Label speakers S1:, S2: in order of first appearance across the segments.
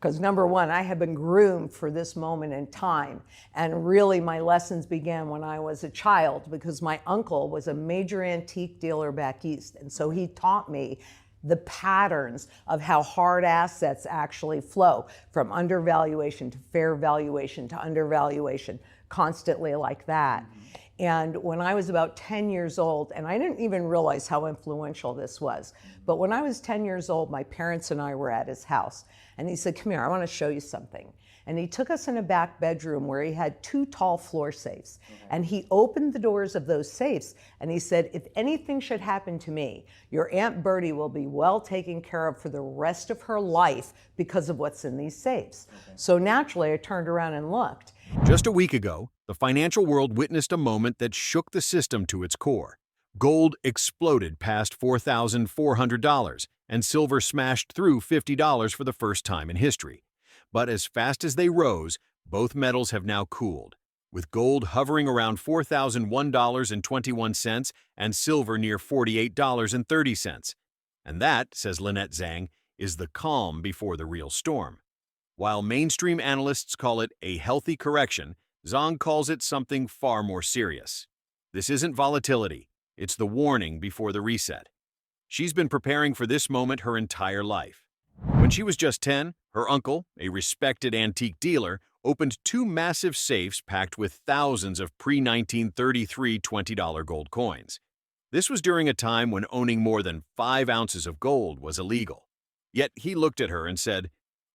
S1: Because number one, I had been groomed for this moment in time. And really my lessons began when I was a child, because my uncle was a major antique dealer back east. And so he taught me the patterns of how hard assets actually flow from undervaluation to fair valuation to undervaluation, constantly like that. And when I was about 10 years old, and I didn't even realize how influential this was, but when I was 10 years old, my parents and I were at his house, and he said, "Come here, I want to show you something." And he took us in a back bedroom where he had 2 tall floor safes. And he opened the doors of those safes and he said, "If anything should happen to me, your Aunt Bertie will be well taken care of for the rest of her life because of what's in these safes." So naturally, I turned around and looked.
S2: Just a week ago, the financial world witnessed a moment that shook the system to its core. Gold exploded past $4,400, and silver smashed through $50 for the first time in history. But as fast as they rose, both metals have now cooled, with gold hovering around $4,001.21 and silver near $48.30. And that, says Lynette Zang, is the calm before the real storm. While mainstream analysts call it a healthy correction, Zang calls it something far more serious. This isn't volatility, it's the warning before the reset. She's been preparing for this moment her entire life. When she was just 10, her uncle, a respected antique dealer, opened 2 massive safes packed with thousands of pre-1933 $20 gold coins. This was during a time when owning more than 5 ounces of gold was illegal. Yet he looked at her and said,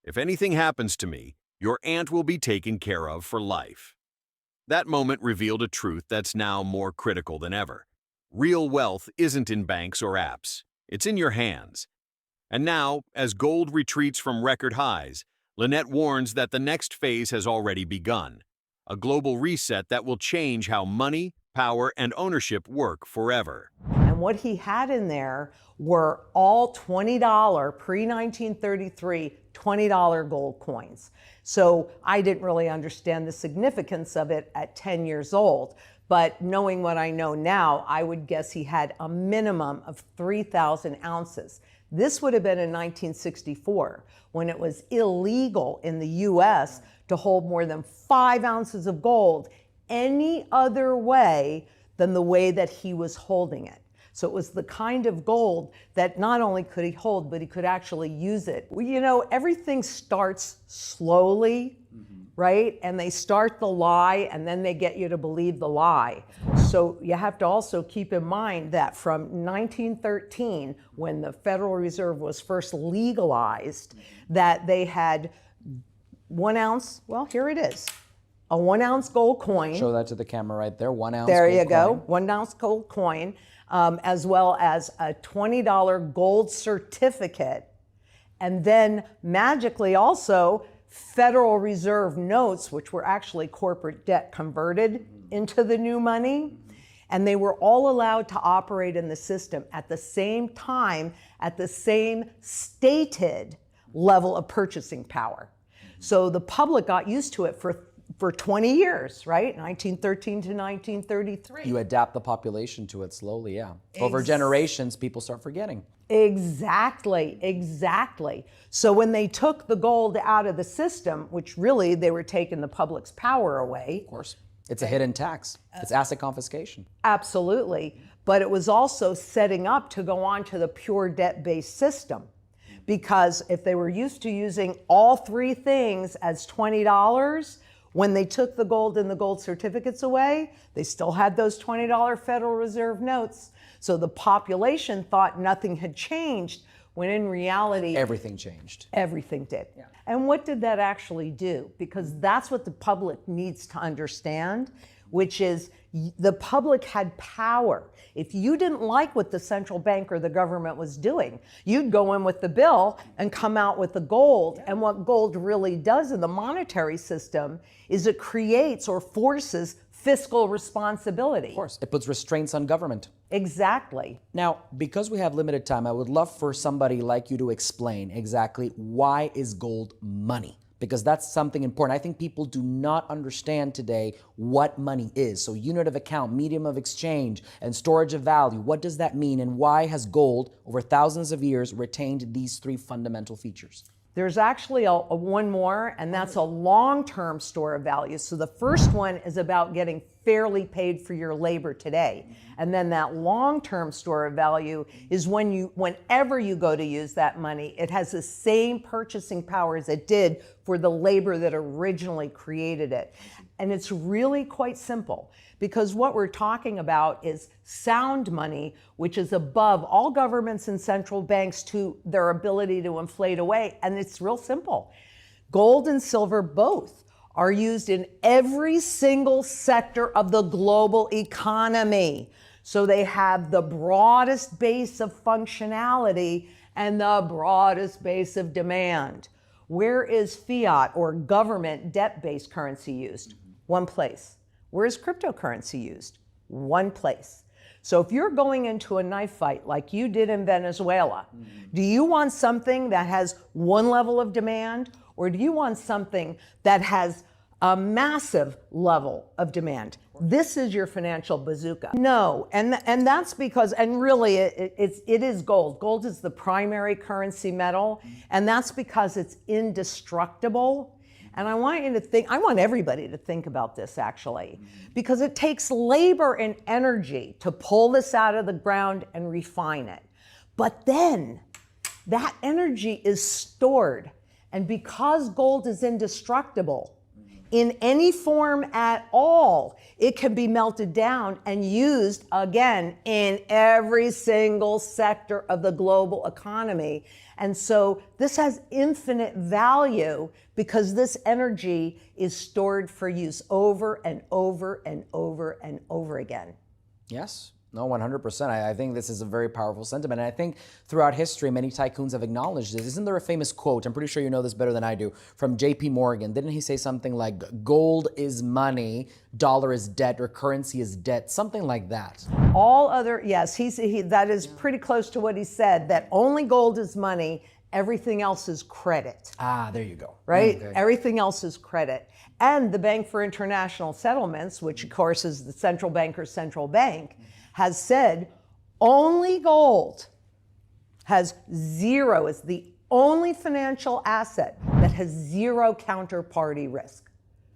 S2: "If anything happens to me, your aunt will be taken care of for life." That moment revealed a truth that's now more critical than ever. Real wealth isn't in banks or apps. It's in your hands. And now, as gold retreats from record highs, Lynette warns that the next phase has already begun, a global reset that will change how money, power, and ownership work forever.
S1: And what he had in there were all $20 pre-1933 $20 gold coins. So I didn't really understand the significance of it at 10 years old. But knowing what I know now, I would guess he had a minimum of 3,000 ounces. This would have been in 1964, when it was illegal in the US to hold more than 5 ounces of gold any other way than the way that he was holding it. So it was the kind of gold that not only could he hold, but he could actually use it. Well, you know, everything starts slowly, right? And they start the lie, and then they get you to believe the lie. So you have to also keep in mind that from 1913, when the Federal Reserve was first legalized, that they had 1 ounce, well, here it is, a 1 ounce gold coin.
S3: Show that to the camera right there, 1 ounce
S1: There
S3: gold
S1: you go,
S3: coin.
S1: 1 ounce gold coin, as well as a $20 gold certificate. And then magically also Federal Reserve notes, which were actually corporate debt converted into the new money. And they were all allowed to operate in the system at the same time, at the same stated level of purchasing power. So the public got used to it for 20 years, right? 1913 to 1933.
S3: You adapt the population to it slowly, yeah. Over generations, people start forgetting.
S1: Exactly, exactly. So when they took the gold out of the system, which really they were taking the public's power away.
S3: Of course. It's a hidden tax. It's asset confiscation.
S1: Absolutely. But it was also setting up to go on to the pure debt-based system. Because if they were used to using all 3 things as $20, when they took the gold and the gold certificates away, they still had those $20 Federal Reserve notes. So the population thought nothing had changed, when in reality,
S3: everything changed.
S1: Everything did.
S3: Yeah.
S1: And what did that actually do? Because that's what the public needs to understand, which is the public had power. If you didn't like what the central bank or the government was doing, you'd go in with the bill and come out with the gold. And what gold really does in the monetary system is it creates or forces fiscal responsibility.
S3: Of course, it puts restraints on government.
S1: Exactly.
S3: Now, because we have limited time, I would love for somebody like you to explain exactly why is gold money? Because that's something important. I think people do not understand today what money is. So unit of account, medium of exchange, and storage of value. What does that mean, and why has gold, over thousands of years, retained these 3 fundamental features?
S1: There's actually a one more, and that's a long-term store of value. So the first one is about getting fairly paid for your labor today. And then that long-term store of value is whenever you go to use that money, it has the same purchasing power as it did for the labor that originally created it. And it's really quite simple, because what we're talking about is sound money, which is above all governments and central banks to their ability to inflate away. And it's real simple. Gold and silver both are used in every single sector of the global economy. So they have the broadest base of functionality and the broadest base of demand. Where is fiat or government debt-based currency used? One place. Where is cryptocurrency used? One place. So if you're going into a knife fight like you did in Venezuela, do you want something that has one level of demand, or do you want something that has a massive level of demand? This is your financial bazooka. No, and that's because, and really it is gold. Gold is the primary currency metal, and that's because it's indestructible. And I want you to think, I want everybody to think about this actually, because it takes labor and energy to pull this out of the ground and refine it. But then that energy is stored. And because gold is indestructible in any form at all, it can be melted down and used again in every single sector of the global economy. And so this has infinite value because this energy is stored for use over and over and over and over again.
S3: Yes. No, 100%. I think this is a very powerful sentiment. And I think throughout history, many tycoons have acknowledged this. Isn't there a famous quote, I'm pretty sure you know this better than I do, from JP Morgan? Didn't he say something like, gold is money, dollar is debt, or currency is debt, something like that?
S1: All other, yes, that is pretty close to what he said, that only gold is money, everything else is credit.
S3: Ah, there you go.
S1: Right?
S3: Okay.
S1: Everything else is credit. And the Bank for International Settlements, which of course is the central banker's central bank, has said only gold has zero, is the only financial asset that has zero counterparty risk.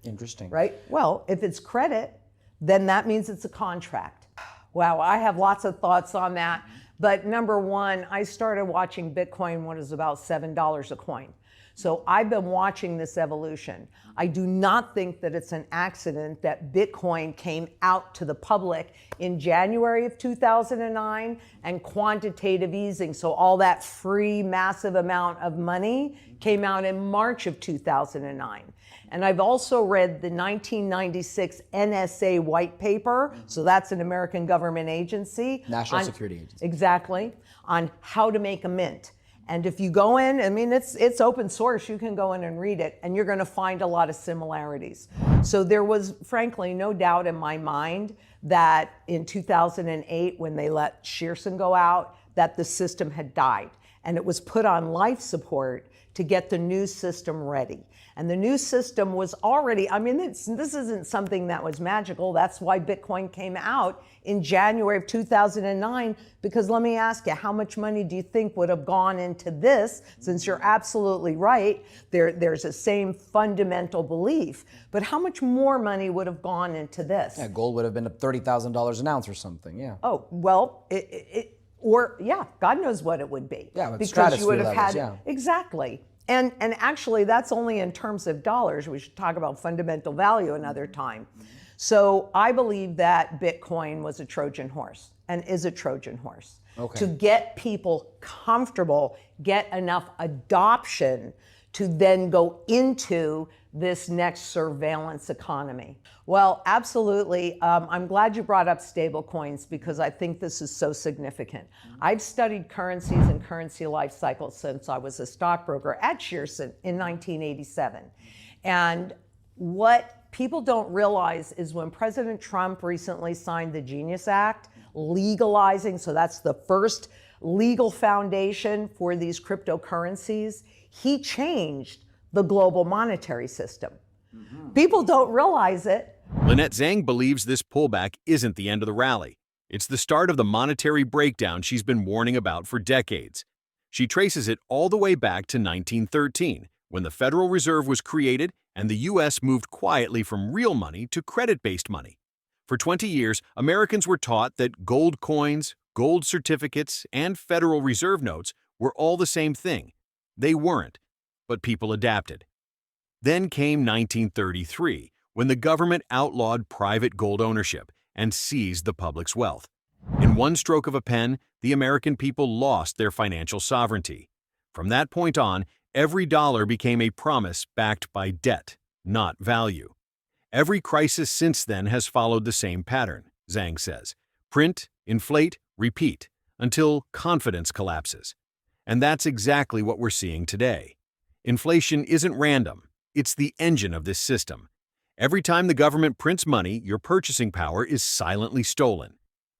S3: Interesting.
S1: Right? Well, if it's credit, then that means it's a contract. Wow, I have lots of thoughts on that. But number one, I started watching Bitcoin when it was about $7 a coin. So I've been watching this evolution. I do not think that it's an accident that Bitcoin came out to the public in January of 2009 and quantitative easing. So all that free massive amount of money came out in March of 2009. And I've also read the 1996 NSA white paper. So that's an American government agency.
S3: National Security Agency.
S1: Exactly. On how to make a mint. And if you go in, I mean, it's open source, you can go in and read it, and you're going to find a lot of similarities. So there was, frankly, no doubt in my mind that in 2008, when they let Shearson go out, that the system had died. And it was put on life support to get the new system ready. And the new system was already, I mean, this isn't something that was magical. That's why Bitcoin came out in January of 2009, because let me ask you, how much money do you think would have gone into this? Since you're absolutely right, there's the same fundamental belief, but how much more money would have gone into this?
S3: Yeah, gold would have been $30,000 an ounce or something, yeah.
S1: Oh, well, yeah, God knows what it would be.
S3: Yeah, with
S1: because you would have
S3: levels,
S1: had,
S3: yeah.
S1: Exactly. And actually, that's only in terms of dollars. We should talk about fundamental value another time. So I believe that Bitcoin was a Trojan horse and is a Trojan horse.
S3: Okay.
S1: To get people comfortable, get enough adoption to then go into this next surveillance economy. Well, absolutely. I'm glad you brought up stable coins because I think this is so significant. I've studied currencies and currency life cycles since I was a stockbroker at Shearson in 1987. And what people don't realize is when President Trump recently signed the Genius Act, legalizing, so that's the first legal foundation for these cryptocurrencies, he changed the global monetary system. People don't realize it.
S2: Lynette Zang believes this pullback isn't the end of the rally. It's the start of the monetary breakdown she's been warning about for decades. She traces it all the way back to 1913, when the Federal Reserve was created and the U.S. moved quietly from real money to credit-based money. For 20 years, Americans were taught that gold coins, gold certificates, and Federal Reserve notes were all the same thing. They weren't, but people adapted. Then came 1933, when the government outlawed private gold ownership and seized the public's wealth. In one stroke of a pen, the American people lost their financial sovereignty. From that point on, every dollar became a promise backed by debt, not value. Every crisis since then has followed the same pattern, Zang says. Print, inflate, repeat, until confidence collapses. And that's exactly what we're seeing today. Inflation isn't random. It's the engine of this system. Every time the government prints money, your purchasing power is silently stolen.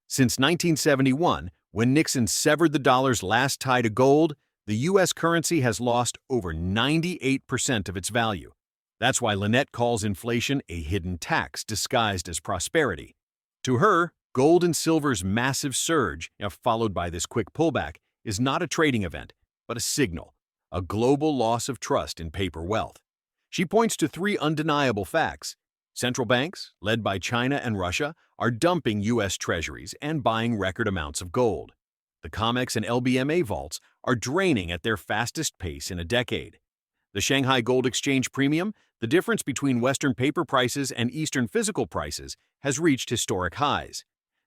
S2: Since 1971, when Nixon severed the dollar's last tie to gold, the U.S. currency has lost over 98% of its value. That's why Lynette calls inflation a hidden tax disguised as prosperity. To her, gold and silver's massive surge, followed by this quick pullback, is not a trading event, but a signal, a global loss of trust in paper wealth. She points to three undeniable facts. Central banks, led by China and Russia, are dumping U.S. treasuries and buying record amounts of gold. The COMEX and LBMA vaults are draining at their fastest pace in a decade. The Shanghai Gold Exchange Premium, the difference between Western paper prices and Eastern physical prices, has reached historic highs.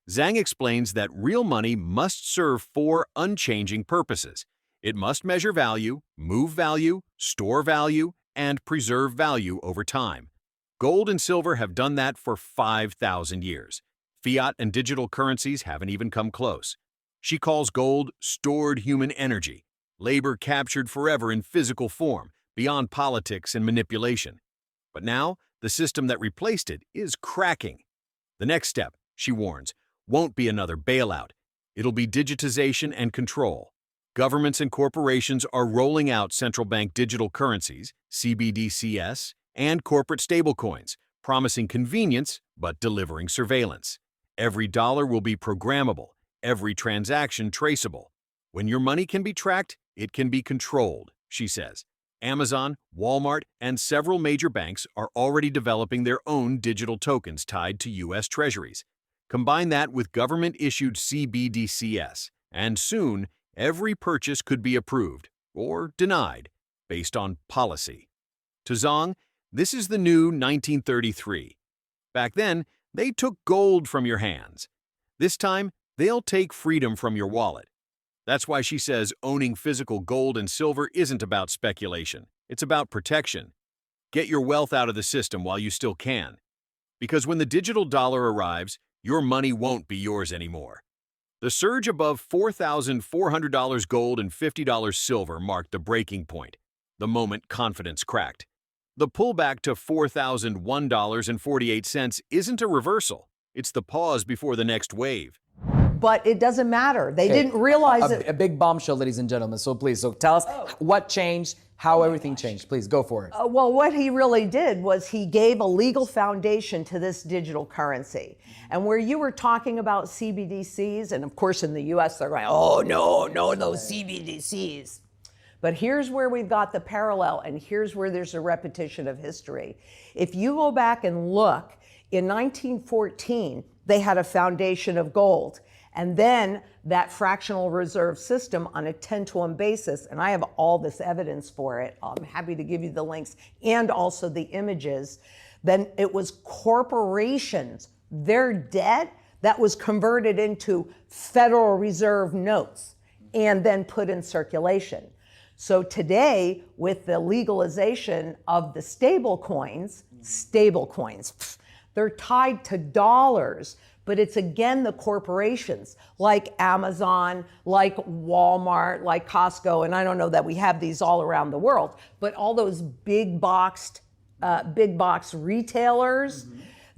S2: Zang explains that real money must serve four unchanging purposes. It must measure value, move value, store value, and preserve value over time. Gold and silver have done that for 5,000 years. Fiat and digital currencies haven't even come close. She calls gold stored human energy, labor captured forever in physical form, beyond politics and manipulation. But now, the system that replaced it is cracking. The next step, she warns, won't be another bailout. It'll be digitization and control. Governments and corporations are rolling out central bank digital currencies, CBDCs, and corporate stablecoins, promising convenience but delivering surveillance. Every dollar will be programmable, every transaction traceable. When your money can be tracked, it can be controlled, she says. Amazon, Walmart, and several major banks are already developing their own digital tokens tied to U.S. treasuries. Combine that with government-issued CBDCs, and soon, every purchase could be approved or denied based on policy. To Zang, this is the new 1933. Back then, they took gold from your hands. This time, they'll take freedom from your wallet. That's why she says owning physical gold and silver isn't about speculation. It's about protection. Get your wealth out of the system while you still can. Because when the digital dollar arrives, your money won't be yours anymore. The surge above $4,400 gold and $50 silver marked the breaking point, the moment confidence cracked. The pullback to $4,001.48 isn't a reversal. It's the pause before the next wave.
S1: But it doesn't matter. They didn't realize it.
S3: A big bombshell, ladies and gentlemen. So please, tell us what changed, how everything changed. Please, go for it.
S1: Well, what he really did was he gave a legal foundation to this digital currency. And where you were talking about CBDCs, and of course in the US they're going, oh no, those CBDCs. But here's where we've got the parallel, and here's where there's a repetition of history. If you go back and look, in 1914, they had a foundation of gold. And then that fractional reserve system on a 10-to-1 basis, and I have all this evidence for it. I'm happy to give you the links and also the images. Then it was corporations, their debt that was converted into Federal Reserve notes and then put in circulation. So today, with the legalization of the stable coins, they're tied to dollars. But it's again the corporations like Amazon, like Walmart, like Costco, and I don't know that we have these all around the world, but all those big box retailers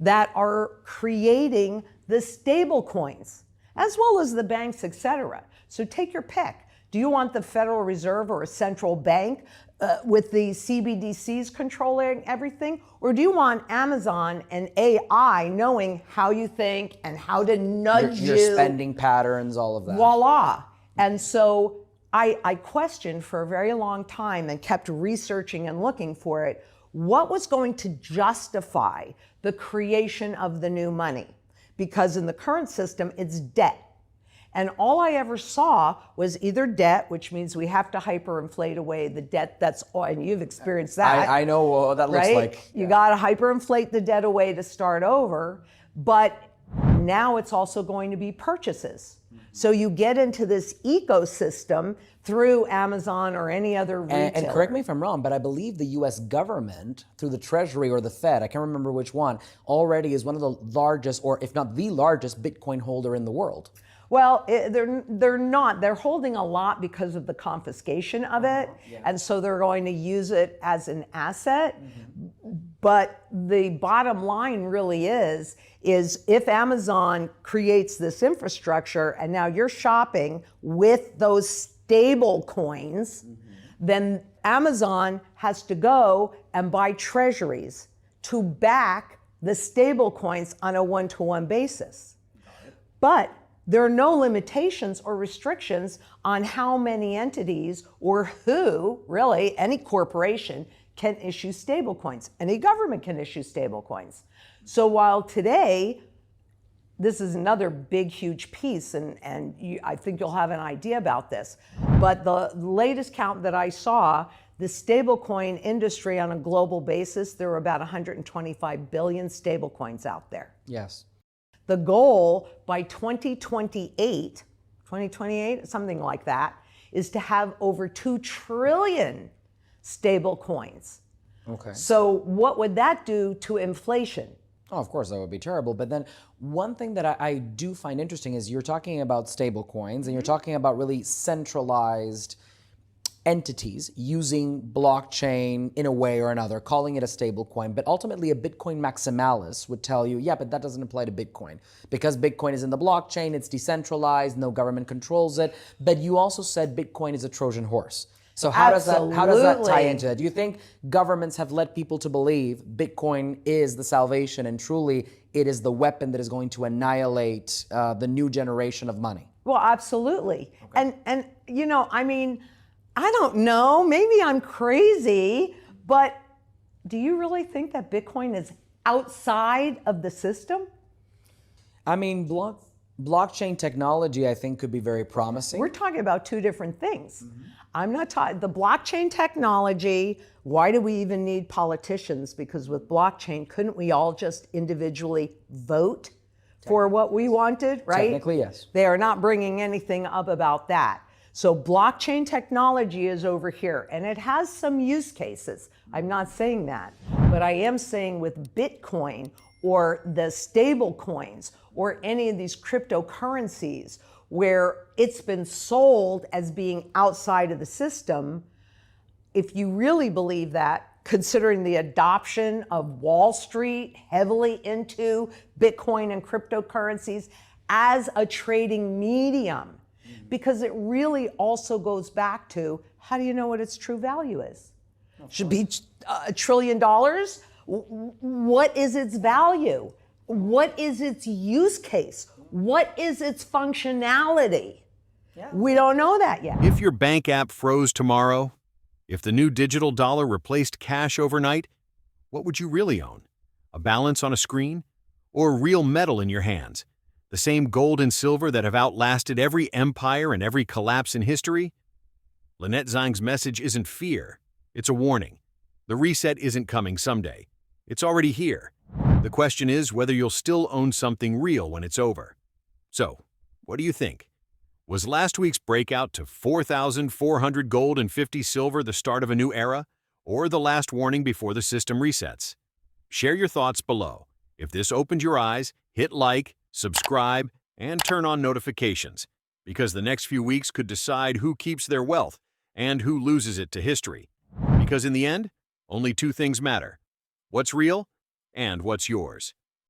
S1: that are creating the stable coins, as well as the banks, etc. So take your pick. Do you want the Federal Reserve or a central bank with the CBDCs controlling everything? Or do you want Amazon and AI knowing how you think and how to nudge
S3: your spending patterns, all of that?
S1: Voila. And so I questioned for a very long time and kept researching and looking for it. What was going to justify the creation of the new money? Because in the current system, it's debt. And all I ever saw was either debt, which means we have to hyperinflate away the debt that's, and you've experienced that.
S3: I know what that looks
S1: right?
S3: like.
S1: You got to hyperinflate the debt away to start over. But now it's also going to be purchases. So you get into this ecosystem through Amazon or any other retailer.
S3: And correct me if I'm wrong, but I believe the US government, through the Treasury or the Fed, I can't remember which one, already is one of the largest, or if not the largest, Bitcoin holder in the world.
S1: Well, they're not. They're holding a lot because of the confiscation of it. And so they're going to use it as an asset. But the bottom line really is if Amazon creates this infrastructure and now you're shopping with those stable coins, then Amazon has to go and buy treasuries to back the stable coins on a one-to-one basis. But there are no limitations or restrictions on how many entities or who, really, any corporation can issue stablecoins. Any government can issue stablecoins. So while today, this is another big, huge piece, and I think you'll have an idea about this, but the latest count that I saw, the stablecoin industry on a global basis, there are about 125 billion stablecoins out there.
S3: Yes.
S1: The goal by 2028, something like that, is to have over 2 trillion stable coins.
S3: Okay.
S1: So what would that do to inflation?
S3: Oh, of course, that would be terrible. But then one thing that I do find interesting is you're talking about stable coins and you're talking about really centralized entities using blockchain in a way or another, calling it a stable coin. But ultimately, a Bitcoin maximalist would tell you, yeah, but that doesn't apply to Bitcoin. Because Bitcoin is in the blockchain, it's decentralized, no government controls it. But you also said Bitcoin is a Trojan horse. So how does that tie into it? Do you think governments have led people to believe Bitcoin is the salvation and truly it is the weapon that is going to annihilate the new generation of money?
S1: Well, absolutely. Okay. And you know, I mean, I don't know, maybe I'm crazy, but do you really think that Bitcoin is outside of the system?
S3: I mean, blockchain technology, I think, could be very promising.
S1: We're talking about two different things. I'm not talking, the blockchain technology, why do we even need politicians? Because with blockchain, couldn't we all just individually vote for what we wanted, right?
S3: Technically, yes.
S1: They are not bringing anything up about that. So blockchain technology is over here, and it has some use cases. I'm not saying that, but I am saying with Bitcoin or the stable coins or any of these cryptocurrencies where it's been sold as being outside of the system, if you really believe that, considering the adoption of Wall Street heavily into Bitcoin and cryptocurrencies as a trading medium, because it really also goes back to, how do you know what its true value is? Should be $1 trillion? What is its value? What is its use case? What is its functionality? Yeah. We don't know that yet.
S2: If your bank app froze tomorrow, if the new digital dollar replaced cash overnight, what would you really own? A balance on a screen? Or real metal in your hands? The same gold and silver that have outlasted every empire and every collapse in history? Lynette Zang's message isn't fear, it's a warning. The reset isn't coming someday. It's already here. The question is whether you'll still own something real when it's over. So, what do you think? Was last week's breakout to 4,400 gold and 50 silver the start of a new era, or the last warning before the system resets? Share your thoughts below. If this opened your eyes, hit like, subscribe, and turn on notifications, because the next few weeks could decide who keeps their wealth and who loses it to history. Because in the end, only two things matter: what's real and what's yours.